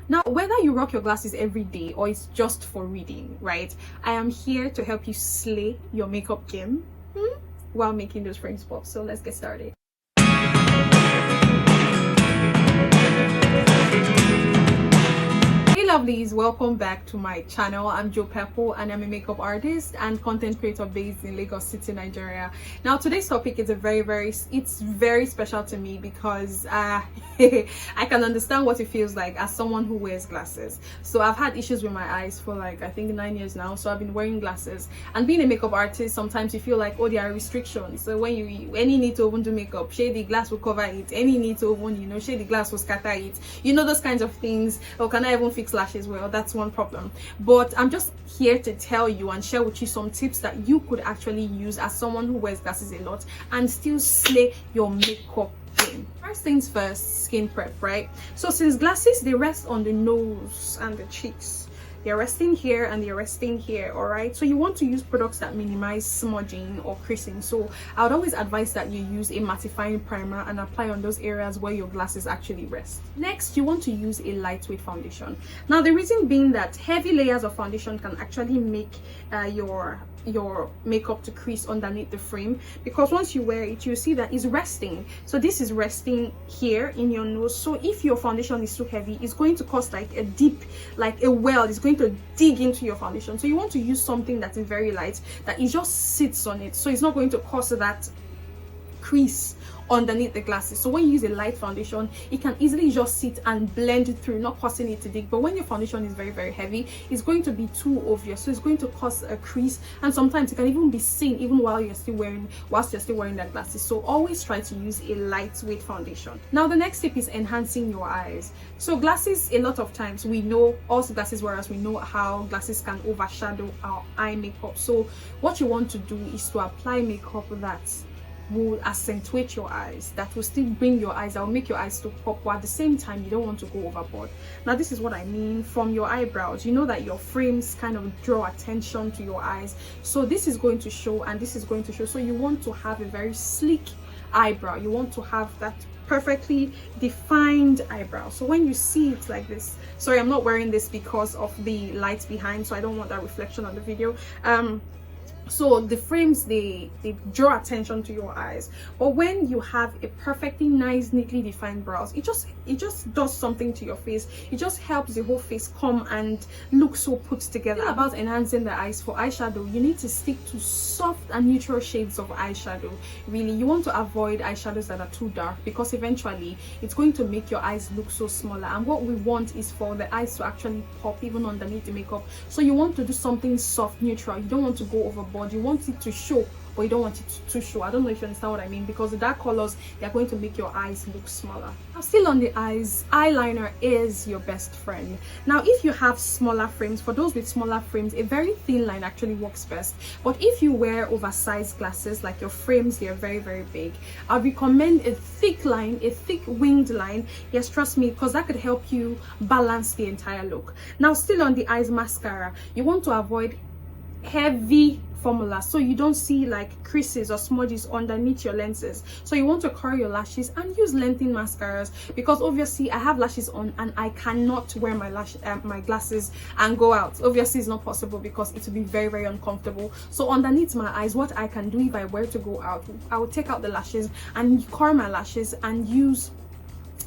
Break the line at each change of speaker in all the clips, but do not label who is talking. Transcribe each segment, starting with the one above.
Now, whether you rock your glasses every day or it's just for reading, right, I am here to help you slay your makeup game while making those frames pop. So let's get started. Hey lovelies, welcome back to my channel. I'm Jo Pepple and I'm a makeup artist and content creator based in Lagos City, Nigeria. Now today's topic is it's very special to me because I can understand what it feels like as someone who wears glasses. So I've had issues with my eyes for like I think 9 years now, so I've been wearing glasses. And being a makeup artist, sometimes you feel like, oh, there are restrictions. So when you any need to even do makeup, shade the glass will cover it. Any need to even shade the glass will scatter it. Those kinds of things. Or can I even fix lashes? Well, that's one problem. But I'm just here to tell you and share with you some tips that you could actually use as someone who wears glasses a lot and still slay your makeup game. First things first, skin prep, right? So since glasses, they rest on the nose and the cheeks. They're resting here and they're resting here, all right? So you want to use products that minimize smudging or creasing. So I would always advise that you use a mattifying primer and apply on those areas where your glasses actually rest. Next, you want to use a lightweight foundation. Now, the reason being that heavy layers of foundation can actually make your makeup to crease underneath the frame, because once you wear it, you see that it's resting. So this is resting here in your nose. So if your foundation is too heavy, it's going to cause like a dip, like a well. It's going to dig into your foundation. So you want to use something that is very light, that it just sits on it, so it's not going to cause that crease underneath the glasses. So when you use a light foundation, it can easily just sit and blend through, not causing it to dig. But when your foundation is very heavy, it's going to be too obvious, so it's going to cause a crease, and sometimes it can even be seen even whilst you're still wearing that glasses. So always try to use a lightweight foundation. Now the next tip is enhancing your eyes. So glasses, a lot of times we know, also glasses wearers, we know how glasses can overshadow our eye makeup. So what you want to do is to apply makeup that will accentuate your eyes, that will still bring your eyes, that will make your eyes to pop, but at the same time you don't want to go overboard. Now this is what I mean. From your eyebrows, you know that your frames kind of draw attention to your eyes, so this is going to show and this is going to show. So you want to have a very sleek eyebrow. You want to have that perfectly defined eyebrow. So when you see it like this, sorry, I'm not wearing this because of the lights behind, so I don't want that reflection on the video. So the frames, they draw attention to your eyes, but when you have a perfectly nice, neatly defined brows, it just does something to your face. It just helps the whole face come and look so put together. About enhancing the eyes for eyeshadow, you need to stick to soft and neutral shades of eyeshadow. Really, you want to avoid eyeshadows that are too dark, because eventually it's going to make your eyes look so smaller, and what we want is for the eyes to actually pop even underneath the makeup. So you want to do something soft, neutral. You don't want to go overboard. You want it to show, but you don't want it to show. I don't know if you understand what I mean, because the dark colors, they are going to make your eyes look smaller. Now, still on the eyes, eyeliner is your best friend. Now if you have smaller frames, for those with smaller frames, a very thin line actually works best. But if you wear oversized glasses, like your frames, they are very big, I recommend a thick line, a thick winged line. Yes, trust me, because that could help you balance the entire look. Now still on the eyes, mascara, you want to avoid heavy formula, so you don't see like creases or smudges underneath your lenses. So you want to curl your lashes and use lengthened mascaras, because obviously I have lashes on and I cannot wear my glasses and go out. Obviously it's not possible, because it will be very uncomfortable. So underneath my eyes, what I can do if I were to go out, I will take out the lashes and curl my lashes and use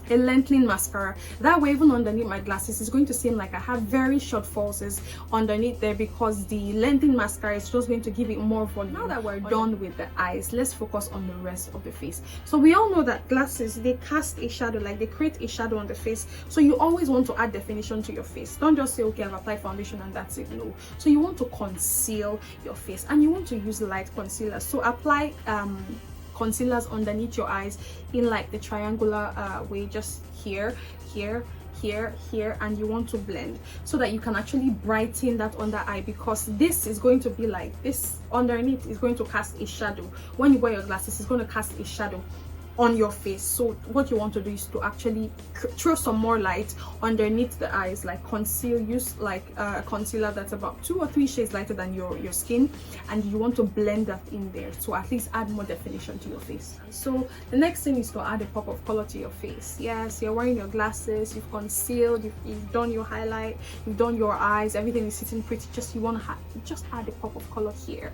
a lengthening mascara. That way, even underneath my glasses, it's going to seem like I have very short falsies underneath there, because the lengthening mascara is just going to give it more volume. Now that we're done with the eyes, let's focus on the rest of the face. So we all know that glasses, they cast a shadow, like they create a shadow on the face. So you always want to add definition to your face. Don't just say, okay, I've applied foundation and that's it. No. So you want to conceal your face, and you want to use light concealer. So apply concealers underneath your eyes in like the triangular way, just here, and you want to blend so that you can actually brighten that under eye, because this is going to be like this underneath is going to cast a shadow. When you wear your glasses, it's going to cast a shadow on your face. So what you want to do is to actually throw some more light underneath the eyes, like conceal. Use like a concealer that's about 2 or 3 shades lighter than your skin, and you want to blend that in there to at least add more definition to your face. So the next thing is to add a pop of color to your face. Yes, you're wearing your glasses, you've concealed, you've done your highlight, you've done your eyes, everything is sitting pretty. Just you want to just add a pop of color here.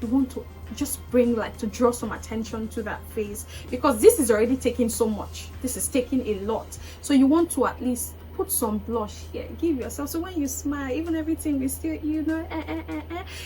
You want to just bring, like, to draw some attention to that face, because this is already taking so much. This is taking a lot. So you want to at least put some blush here, give yourself, so when you smile, even everything is still, you know,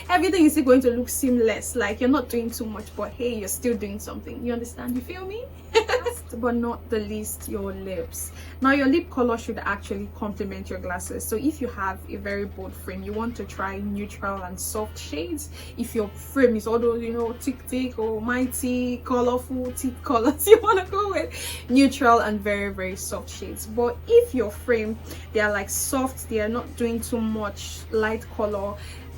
everything is still going to look seamless, like you're not doing too much, but hey, you're still doing something. You understand? You feel me? Last but not the least, your lips. Now your lip color should actually complement your glasses. So if you have a very bold frame, you want to try neutral and soft shades. If your frame is all those, you know, thick or mighty, colorful, thick colors, you want to go with neutral and very, very soft shades. But if your frame, they are like soft, they are not doing too much light color,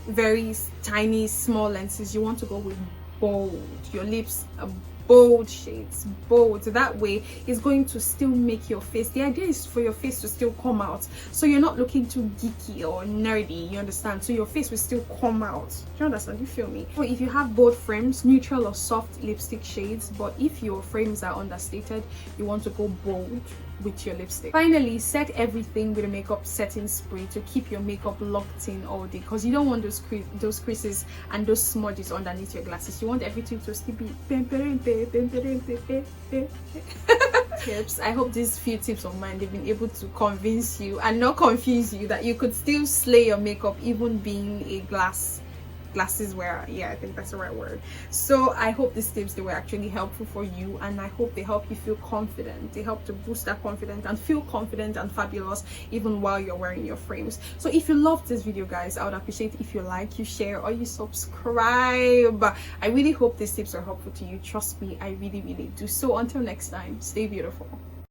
very tiny small lenses, you want to go with bold. Your lips are bold shades, bold. That way it's going to still make your face, the idea is for your face to still come out, so you're not looking too geeky or nerdy, you understand? So your face will still come out. Do you understand? You feel me? So if you have bold frames, neutral or soft lipstick shades, but if your frames are understated, you want to go bold with your lipstick. Finally, set everything with a makeup setting spray to keep your makeup locked in all day, because you don't want those creases and those smudges underneath your glasses. You want everything to still be tips. I hope these few tips of mine, they've been able to convince you and not confuse you that you could still slay your makeup even being a glasses wearer. Yeah, I think that's the right word. So I hope these tips, they were actually helpful for you, and I hope they help you feel confident. They help to boost that confidence and feel confident and fabulous even while you're wearing your frames. So if you loved this video, guys, I would appreciate if you like, you share, or you subscribe. I really hope these tips are helpful to you. Trust me, I really do. So until next time, stay beautiful.